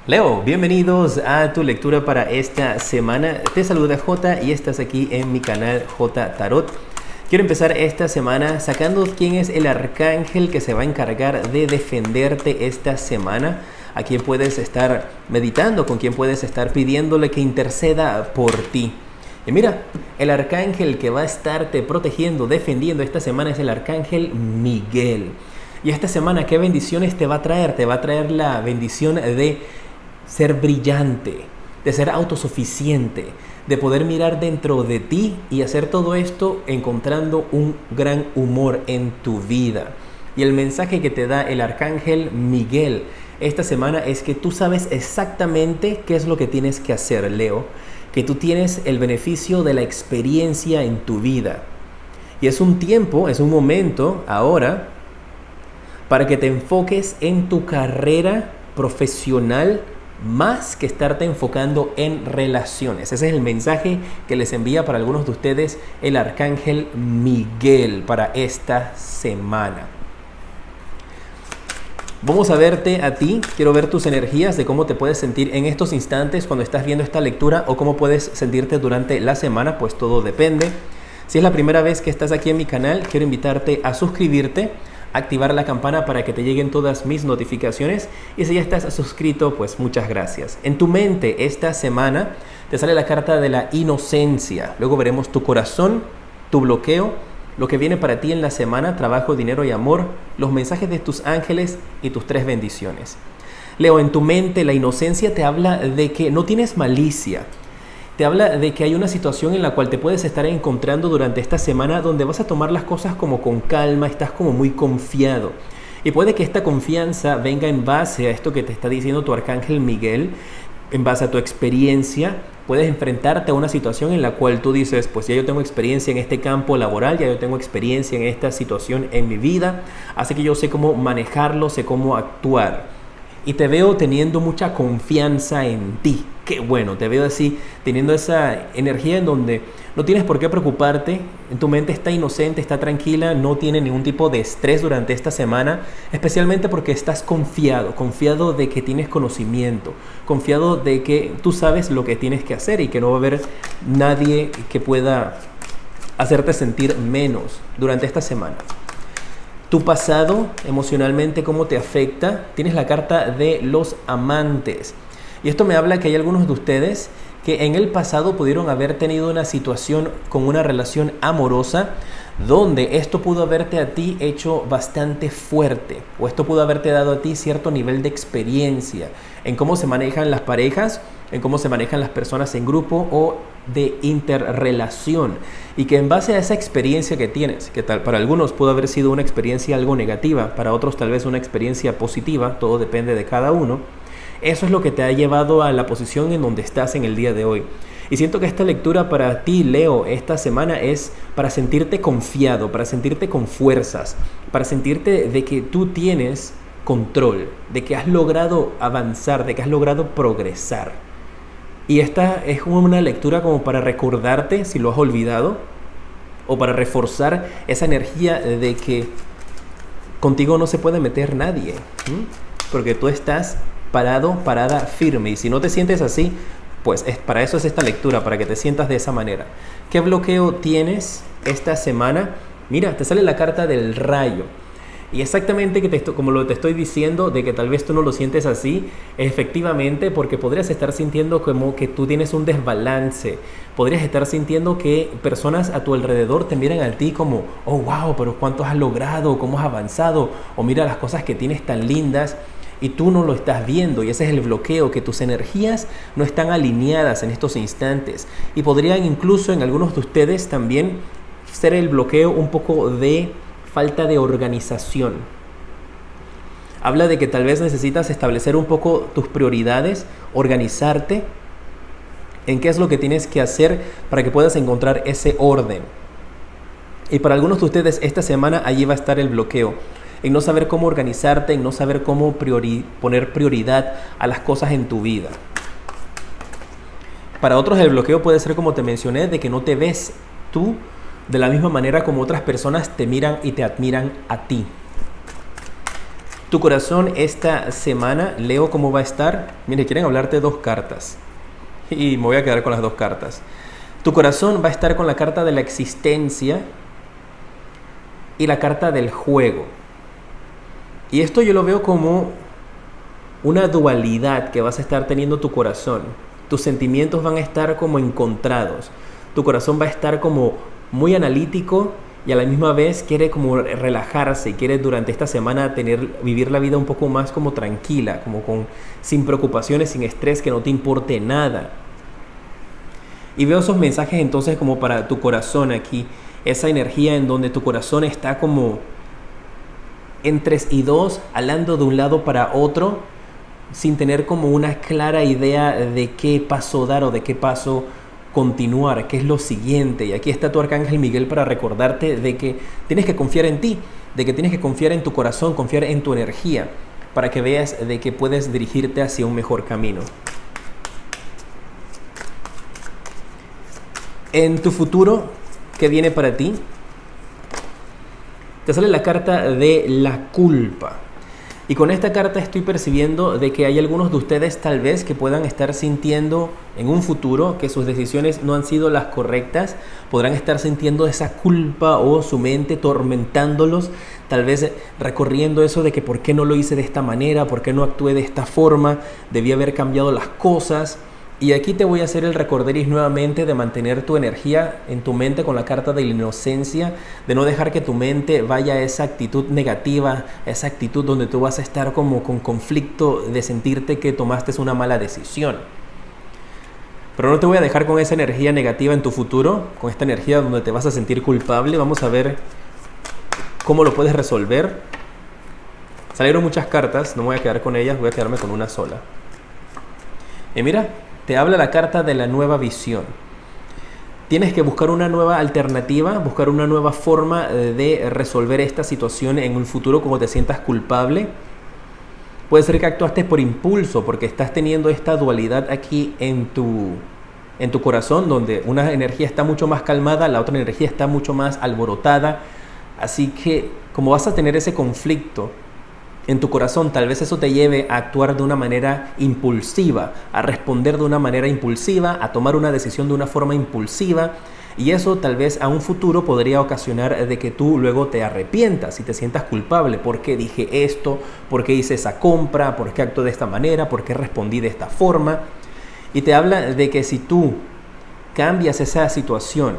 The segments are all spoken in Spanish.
Leo, bienvenidos a tu lectura para esta semana. Te saluda J y estás aquí en mi canal J Tarot. Quiero empezar esta semana sacando quién es el arcángel que se va a encargar de defenderte esta semana, a quién puedes estar meditando, con quién puedes estar pidiéndole que interceda por ti. Y mira, el arcángel que va a estarte protegiendo, defendiendo esta semana es el arcángel Miguel. Y esta semana, ¿qué bendiciones te va a traer? Te va a traer la bendición de ser brillante, de ser autosuficiente, de poder mirar dentro de ti y hacer todo esto encontrando un gran humor en tu vida. Y el mensaje que te da el arcángel Miguel esta semana es que tú sabes exactamente qué es lo que tienes que hacer, Leo, que tú tienes el beneficio de la experiencia en tu vida. Y es un tiempo, es un momento ahora para que te enfoques en tu carrera profesional más que estarte enfocando en relaciones. Ese es el mensaje que les envía para algunos de ustedes el arcángel Miguel para esta semana. Vamos a verte a ti, quiero ver tus energías de cómo te puedes sentir en estos instantes cuando estás viendo esta lectura o cómo puedes sentirte durante la semana, pues todo depende. Si es la primera vez que estás aquí en mi canal, quiero invitarte a suscribirte, activar la campana para que te lleguen todas mis notificaciones, y si ya estás suscrito, pues muchas gracias. En tu mente esta semana te sale la carta de la inocencia, luego veremos tu corazón, tu bloqueo, lo que viene para ti en la semana, trabajo, dinero y amor, los mensajes de tus ángeles y tus 3 bendiciones. Leo, en tu mente la inocencia te habla de que no tienes malicia. Te habla de que hay una situación en la cual te puedes estar encontrando durante esta semana donde vas a tomar las cosas como con calma, estás como muy confiado. Y puede que esta confianza venga en base a esto que te está diciendo tu arcángel Miguel, en base a tu experiencia. Puedes enfrentarte a una situación en la cual tú dices, pues ya yo tengo experiencia en este campo laboral, ya yo tengo experiencia en esta situación en mi vida, así que yo sé cómo manejarlo, sé cómo actuar. Y te veo teniendo mucha confianza en ti. Qué bueno, te veo así, teniendo esa energía en donde no tienes por qué preocuparte. En tu mente está inocente, está tranquila, no tiene ningún tipo de estrés durante esta semana, especialmente porque estás confiado de que tienes conocimiento, confiado de que tú sabes lo que tienes que hacer y que no va a haber nadie que pueda hacerte sentir menos durante esta semana. Tu pasado, emocionalmente, ¿cómo te afecta? Tienes la carta de los amantes. Y esto me habla que hay algunos de ustedes que en el pasado pudieron haber tenido una situación con una relación amorosa donde esto pudo haberte a ti hecho bastante fuerte, o esto pudo haberte dado a ti cierto nivel de experiencia en cómo se manejan las parejas, en cómo se manejan las personas en grupo o de interrelación, y que en base a esa experiencia que tienes, que tal para algunos pudo haber sido una experiencia algo negativa, para otros tal vez una experiencia positiva, todo depende de cada uno. Eso es lo que te ha llevado a la posición en donde estás en el día de hoy. Y siento que esta lectura para ti, Leo, esta semana es para sentirte confiado, para sentirte con fuerzas, para sentirte de que tú tienes control, de que has logrado avanzar, de que has logrado progresar. Y esta es una lectura como para recordarte si lo has olvidado, o para reforzar esa energía de que contigo no se puede meter nadie, porque tú estás parada firme, y si no te sientes así, pues para eso es esta lectura, para que te sientas de esa manera. ¿Qué bloqueo tienes esta semana? Mira, te sale la carta del rayo. Y exactamente como lo te estoy diciendo, de que tal vez tú no lo sientes así, efectivamente, porque podrías estar sintiendo como que tú tienes un desbalance. Podrías estar sintiendo que personas a tu alrededor te miran a ti como, oh wow, pero cuánto has logrado, cómo has avanzado, o mira las cosas que tienes tan lindas, y tú no lo estás viendo, y ese es el bloqueo, que tus energías no están alineadas en estos instantes, y podrían incluso en algunos de ustedes también ser el bloqueo un poco de falta de organización. Habla de que tal vez necesitas establecer un poco tus prioridades, organizarte en qué es lo que tienes que hacer para que puedas encontrar ese orden. Y para algunos de ustedes esta semana allí va a estar el bloqueo, en no saber cómo organizarte, en no saber cómo poner prioridad a las cosas en tu vida. Para otros el bloqueo puede ser, como te mencioné, de que no te ves tú de la misma manera como otras personas te miran y te admiran a ti. Tu corazón esta semana, Leo, ¿cómo va a estar? Mire, quieren hablarte dos cartas. Y me voy a quedar con las dos cartas. Tu corazón va a estar con la carta de la existencia y la carta del juego. Y esto yo lo veo como una dualidad que vas a estar teniendo tu corazón. Tus sentimientos van a estar como encontrados. Tu corazón va a estar como muy analítico y a la misma vez quiere como relajarse, quiere durante esta semana vivir la vida un poco más como tranquila, como sin preocupaciones, sin estrés, que no te importe nada. Y veo esos mensajes entonces como para tu corazón aquí, esa energía en donde tu corazón está como en 3 y 2, hablando de un lado para otro, sin tener como una clara idea de qué paso dar o de qué paso continuar, qué es lo siguiente. Y aquí está tu arcángel Miguel para recordarte de que tienes que confiar en ti, de que tienes que confiar en tu corazón, confiar en tu energía, para que veas de que puedes dirigirte hacia un mejor camino. En tu futuro, ¿qué viene para ti? Te sale la carta de la culpa. Y con esta carta estoy percibiendo de que hay algunos de ustedes tal vez que puedan estar sintiendo en un futuro que sus decisiones no han sido las correctas. Podrán estar sintiendo esa culpa o su mente tormentándolos, tal vez recorriendo eso de que por qué no lo hice de esta manera, por qué no actué de esta forma, debí haber cambiado las cosas. Y aquí te voy a hacer el recorderis nuevamente de mantener tu energía en tu mente con la carta de la inocencia, de no dejar que tu mente vaya a esa actitud negativa, esa actitud donde tú vas a estar como con conflicto de sentirte que tomaste una mala decisión. Pero no te voy a dejar con esa energía negativa en tu futuro, con esta energía donde te vas a sentir culpable. Vamos a ver cómo lo puedes resolver. Salieron muchas cartas, no me voy a quedar con ellas, voy a quedarme con una sola. Y mira, te habla la carta de la nueva visión. Tienes que buscar una nueva alternativa, buscar una nueva forma de resolver esta situación en un futuro como te sientas culpable. Puede ser que actuaste por impulso porque estás teniendo esta dualidad aquí en tu corazón, donde una energía está mucho más calmada, la otra energía está mucho más alborotada. Así que como vas a tener ese conflicto en tu corazón, tal vez eso te lleve a actuar de una manera impulsiva, a responder de una manera impulsiva, a tomar una decisión de una forma impulsiva, y eso tal vez a un futuro podría ocasionar de que tú luego te arrepientas y te sientas culpable. ¿Por qué dije esto? ¿Por qué hice esa compra? ¿Por qué actué de esta manera? ¿Por qué respondí de esta forma? Y te habla de que si tú cambias esa situación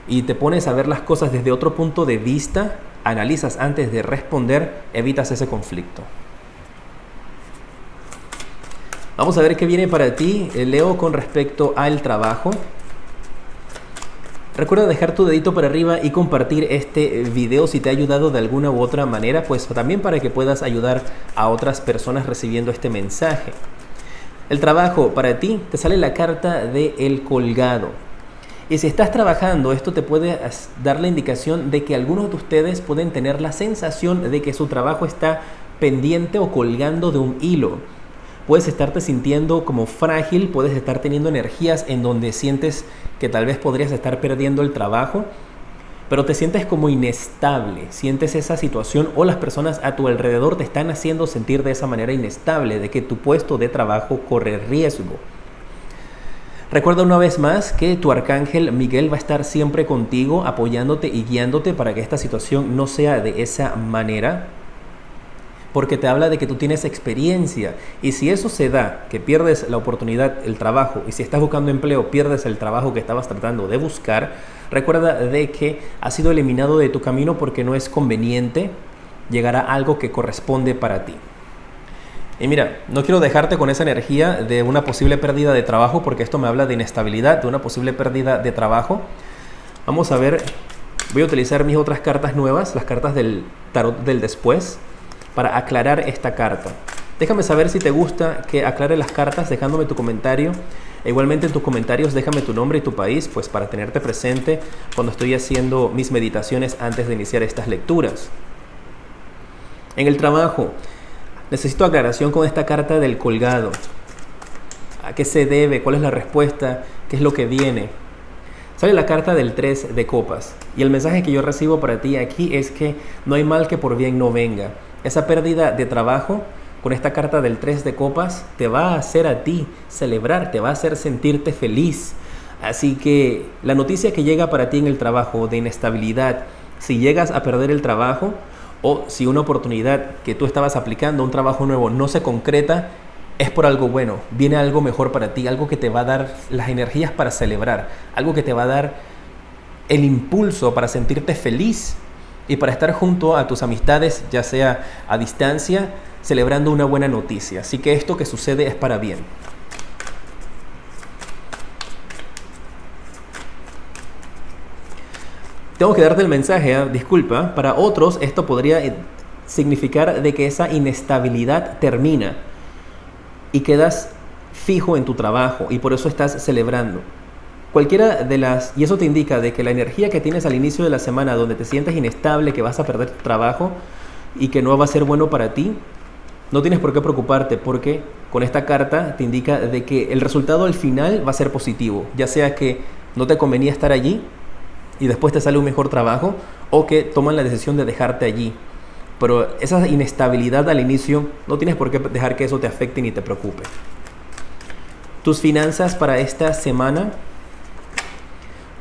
y te pones a ver las cosas desde otro punto de vista, analizas antes de responder, evitas ese conflicto. Vamos a ver qué viene para ti, Leo, con respecto al trabajo. Recuerda dejar tu dedito para arriba y compartir este video si te ha ayudado de alguna u otra manera, pues también para que puedas ayudar a otras personas recibiendo este mensaje. El trabajo, para ti, te sale la carta de El Colgado. Y si estás trabajando, esto te puede dar la indicación de que algunos de ustedes pueden tener la sensación de que su trabajo está pendiente o colgando de un hilo. Puedes estarte sintiendo como frágil, puedes estar teniendo energías en donde sientes que tal vez podrías estar perdiendo el trabajo, pero te sientes como inestable, sientes esa situación o las personas a tu alrededor te están haciendo sentir de esa manera inestable, de que tu puesto de trabajo corre riesgo. Recuerda una vez más que tu arcángel Miguel va a estar siempre contigo, apoyándote y guiándote para que esta situación no sea de esa manera, porque te habla de que tú tienes experiencia, y si eso se da, que pierdes la oportunidad, el trabajo, y si estás buscando empleo, pierdes el trabajo que estabas tratando de buscar, recuerda de que ha sido eliminado de tu camino porque no es conveniente llegar a algo que corresponde para ti. Y mira, no quiero dejarte con esa energía de una posible pérdida de trabajo, porque esto me habla de inestabilidad, de una posible pérdida de trabajo. Vamos a ver, voy a utilizar mis otras cartas nuevas, las cartas del tarot del después, para aclarar esta carta. Déjame saber si te gusta que aclare las cartas dejándome tu comentario. E igualmente en tus comentarios déjame tu nombre y tu país, pues para tenerte presente cuando estoy haciendo mis meditaciones antes de iniciar estas lecturas. En el trabajo, necesito aclaración con esta carta del colgado. ¿A qué se debe? ¿Cuál es la respuesta? ¿Qué es lo que viene? Sale la carta del 3 de copas. Y el mensaje que yo recibo para ti aquí es que no hay mal que por bien no venga. Esa pérdida de trabajo con esta carta del 3 de copas te va a hacer a ti celebrar, te va a hacer sentirte feliz. Así que la noticia que llega para ti en el trabajo de inestabilidad, si llegas a perder el trabajo o si una oportunidad que tú estabas aplicando, un trabajo nuevo, no se concreta, es por algo bueno. Viene algo mejor para ti, algo que te va a dar las energías para celebrar, algo que te va a dar el impulso para sentirte feliz y para estar junto a tus amistades, ya sea a distancia, celebrando una buena noticia. Así que esto que sucede es para bien. Tengo que darte el mensaje, disculpa, para otros esto podría significar de que esa inestabilidad termina y quedas fijo en tu trabajo y por eso estás celebrando. Cualquiera de las, y eso te indica de que la energía que tienes al inicio de la semana donde te sientes inestable, que vas a perder tu trabajo y que no va a ser bueno para ti, no tienes por qué preocuparte porque con esta carta te indica de que el resultado al final va a ser positivo, ya sea que no te convenía estar allí y después te sale un mejor trabajo o que toman la decisión de dejarte allí. Pero esa inestabilidad al inicio no tienes por qué dejar que eso te afecte ni te preocupe. Tus finanzas para esta semana,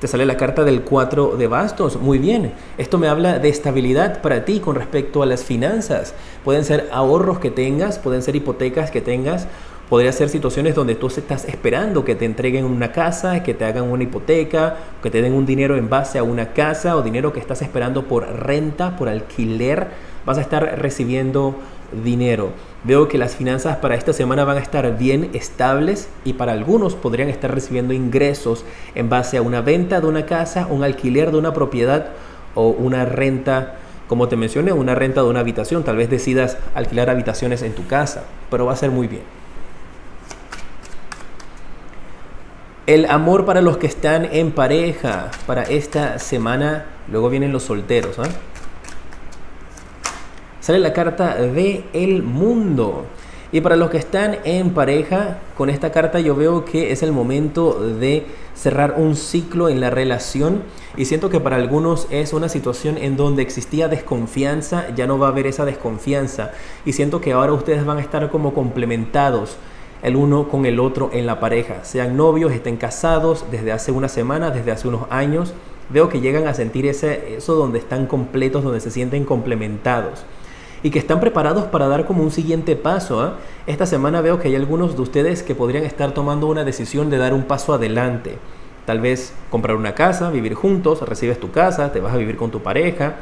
te sale la carta del 4 de bastos. Muy bien, esto me habla de estabilidad para ti con respecto a las finanzas. Pueden ser ahorros que tengas, pueden ser hipotecas que tengas, podría ser situaciones donde tú estás esperando que te entreguen una casa, que te hagan una hipoteca, que te den un dinero en base a una casa o dinero que estás esperando por renta, por alquiler. Vas a estar recibiendo dinero. Veo que las finanzas para esta semana van a estar bien estables y para algunos podrían estar recibiendo ingresos en base a una venta de una casa, un alquiler de una propiedad o una renta, como te mencioné, una renta de una habitación. Tal vez decidas alquilar habitaciones en tu casa, pero va a ser muy bien. El amor para los que están en pareja para esta semana, luego vienen los solteros, ¿eh? Sale la carta de el mundo. Y para los que están en pareja, con esta carta yo veo que es el momento de cerrar un ciclo en la relación. Y siento que para algunos es una situación en donde existía desconfianza, ya no va a haber esa desconfianza. Y siento que ahora ustedes van a estar como complementados el uno con el otro en la pareja. Sean novios, estén casados desde hace una semana, desde hace unos años. Veo que llegan a sentir eso donde están completos, donde se sienten complementados. Y que están preparados para dar como un siguiente paso, ¿eh? Esta semana veo que hay algunos de ustedes que podrían estar tomando una decisión de dar un paso adelante. Tal vez comprar una casa, vivir juntos, recibes tu casa, te vas a vivir con tu pareja,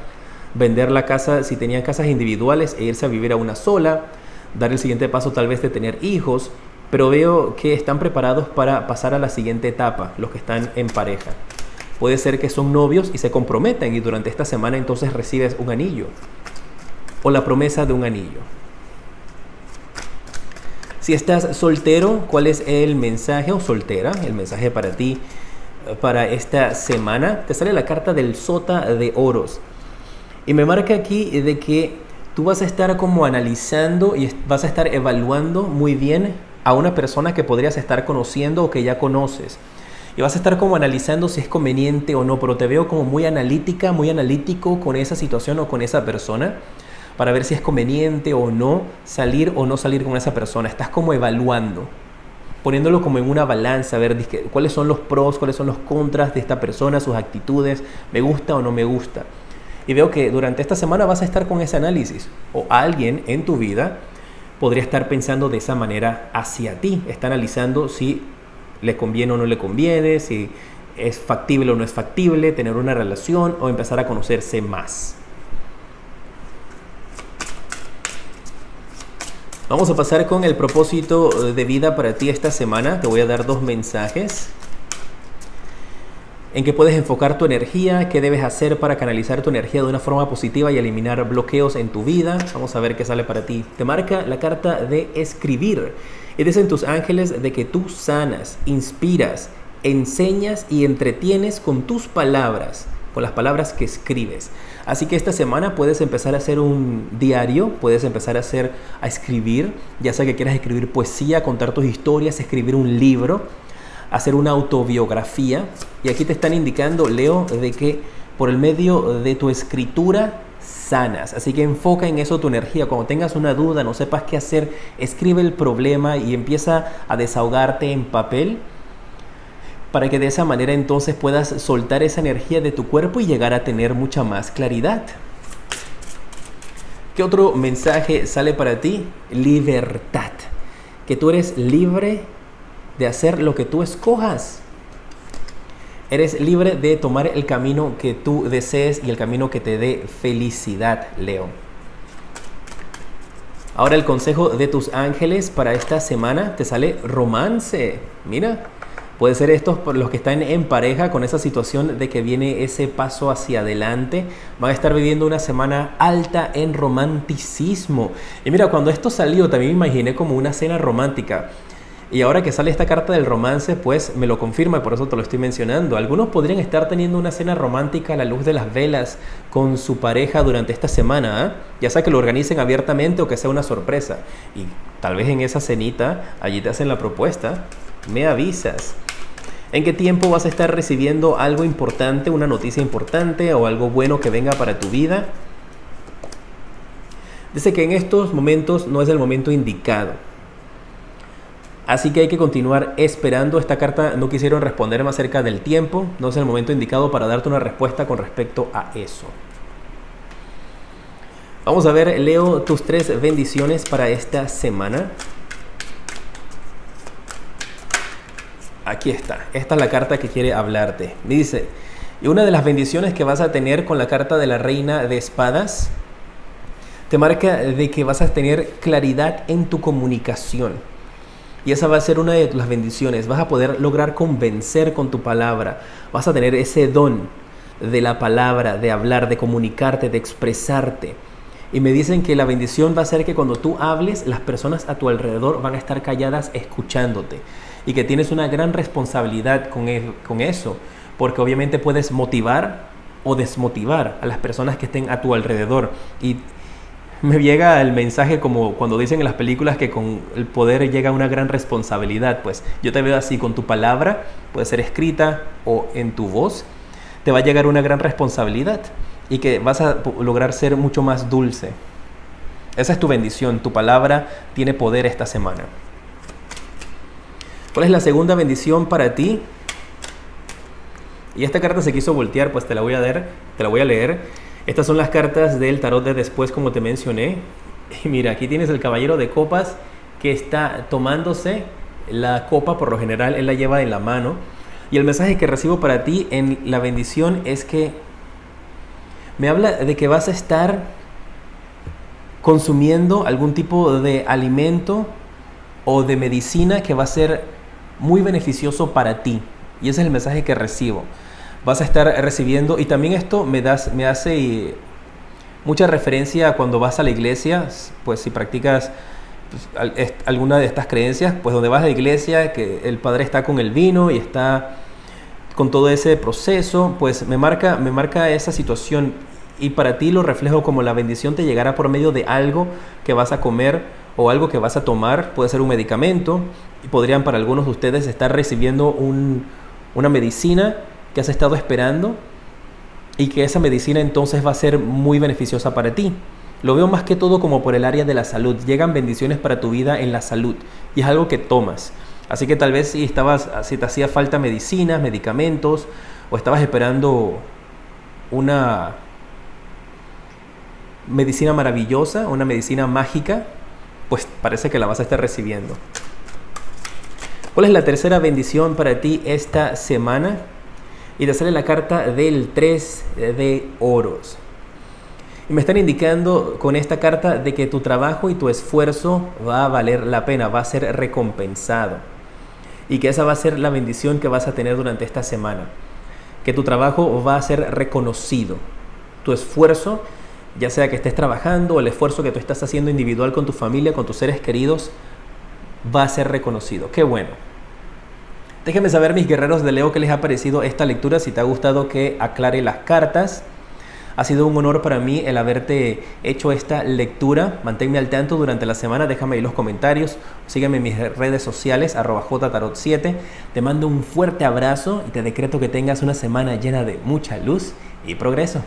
vender la casa si tenían casas individuales e irse a vivir a una sola, dar el siguiente paso tal vez de tener hijos, pero veo que están preparados para pasar a la siguiente etapa, los que están en pareja. Puede ser que son novios y se comprometen y durante esta semana entonces recibes un anillo o la promesa de un anillo. Si estás soltero, ¿cuál es el mensaje o soltera? El mensaje para ti para esta semana. Te sale la carta del sota de oros y me marca aquí de que tú vas a estar como analizando y vas a estar evaluando muy bien a una persona que podrías estar conociendo o que ya conoces. Y vas a estar como analizando si es conveniente o no, pero te veo como muy analítica, muy analítico con esa situación o con esa persona, para ver si es conveniente o no salir con esa persona. Estás como evaluando, poniéndolo como en una balanza, a ver cuáles son los pros, cuáles son los contras de esta persona, sus actitudes, me gusta o no me gusta. Y veo que durante esta semana vas a estar con ese análisis, o alguien en tu vida podría estar pensando de esa manera hacia ti. Está analizando si le conviene o no le conviene, si es factible o no es factible tener una relación o empezar a conocerse más. Vamos a pasar con el propósito de vida para ti esta semana. Te voy a dar 2 mensajes en que puedes enfocar tu energía, qué debes hacer para canalizar tu energía de una forma positiva y eliminar bloqueos en tu vida. Vamos a ver qué sale para ti. Te marca la carta de escribir. Y dicen tus ángeles de que tú sanas, inspiras, enseñas y entretienes con tus palabras, con las palabras que escribes. Así que esta semana puedes empezar a hacer un diario, puedes empezar a escribir, ya sea que quieras escribir poesía, contar tus historias, escribir un libro, hacer una autobiografía. Y aquí te están indicando, Leo, de que por el medio de tu escritura sanas. Así que enfoca en eso tu energía. Cuando tengas una duda, no sepas qué hacer, escribe el problema y empieza a desahogarte en papel para que de esa manera entonces puedas soltar esa energía de tu cuerpo y llegar a tener mucha más claridad. ¿Qué otro mensaje sale para ti? Libertad. Que tú eres libre de hacer lo que tú escojas. Eres libre de tomar el camino que tú desees y el camino que te dé felicidad, Leo. Ahora el consejo de tus ángeles para esta semana te sale romance. Mira, puede ser esto por los que están en pareja con esa situación de que viene ese paso hacia adelante. Van a estar viviendo una semana alta en romanticismo. Y mira, cuando esto salió también me imaginé como una cena romántica. Y ahora que sale esta carta del romance, pues me lo confirma y por eso te lo estoy mencionando. Algunos podrían estar teniendo una cena romántica a la luz de las velas con su pareja durante esta semana, ¿eh? Ya sea que lo organicen abiertamente o que sea una sorpresa. Y tal vez en esa cenita, allí te hacen la propuesta. Me avisas. ¿En qué tiempo vas a estar recibiendo algo importante, una noticia importante o algo bueno que venga para tu vida? Dice que en estos momentos no es el momento indicado. Así que hay que continuar esperando. Esta carta no quisieron responderme acerca del tiempo. No es el momento indicado para darte una respuesta con respecto a eso. Vamos a ver, Leo, tus 3 bendiciones para esta semana. Aquí está. Esta es la carta que quiere hablarte. Me dice, y una de las bendiciones que vas a tener con la carta de la Reina de Espadas, te marca de que vas a tener claridad en tu comunicación. Y esa va a ser una de las bendiciones. Vas a poder lograr convencer con tu palabra. Vas a tener ese don de la palabra, de hablar, de comunicarte, de expresarte. Y me dicen que la bendición va a ser que cuando tú hables, las personas a tu alrededor van a estar calladas escuchándote. Y que tienes una gran responsabilidad con eso. Porque obviamente puedes motivar o desmotivar a las personas que estén a tu alrededor. Y me llega el mensaje como cuando dicen en las películas que con el poder llega una gran responsabilidad. Pues yo te veo así, con tu palabra, puede ser escrita o en tu voz, te va a llegar una gran responsabilidad y que vas a lograr ser mucho más dulce. Esa es tu bendición, tu palabra tiene poder esta semana. ¿Cuál es la segunda bendición para ti? Y esta carta se quiso voltear, pues te la voy a leer. Estas son las cartas del tarot de después, como te mencioné. Y mira, aquí tienes el caballero de copas que está tomándose la copa. Por lo general, él la lleva en la mano. Y el mensaje que recibo para ti en la bendición es que me habla de que vas a estar consumiendo algún tipo de alimento o de medicina que va a ser muy beneficioso para ti. Y ese es el mensaje que recibo. Vas a estar recibiendo, y también esto me hace mucha referencia a cuando vas a la iglesia, pues si practicas alguna de estas creencias, pues donde vas a la iglesia, que el padre está con el vino y está con todo ese proceso, pues me marca esa situación, y para ti lo reflejo como la bendición te llegará por medio de algo que vas a comer o algo que vas a tomar. Puede ser un medicamento, y podrían para algunos de ustedes estar recibiendo una medicina que has estado esperando, y que esa medicina entonces va a ser muy beneficiosa para ti. Lo veo más que todo como por el área de la salud. Llegan bendiciones para tu vida en la salud y es algo que tomas. Así que tal vez si te hacía falta medicinas, medicamentos, o estabas esperando una medicina maravillosa, una medicina mágica, pues parece que la vas a estar recibiendo. ¿Cuál es la tercera bendición para ti esta semana? Y te sale la carta del 3 de oros. Y me están indicando con esta carta de que tu trabajo y tu esfuerzo va a valer la pena, va a ser recompensado. Y que esa va a ser la bendición que vas a tener durante esta semana. Que tu trabajo va a ser reconocido. Tu esfuerzo, ya sea que estés trabajando o el esfuerzo que tú estás haciendo individual con tu familia, con tus seres queridos, va a ser reconocido. ¡Qué bueno! Déjenme saber, mis guerreros de Leo, qué les ha parecido esta lectura. Si te ha gustado, que aclare las cartas. Ha sido un honor para mí el haberte hecho esta lectura. Manténme al tanto durante la semana. Déjame ahí los comentarios. Sígueme en mis redes sociales, @jtarot7. Te mando un fuerte abrazo y te decreto que tengas una semana llena de mucha luz y progreso.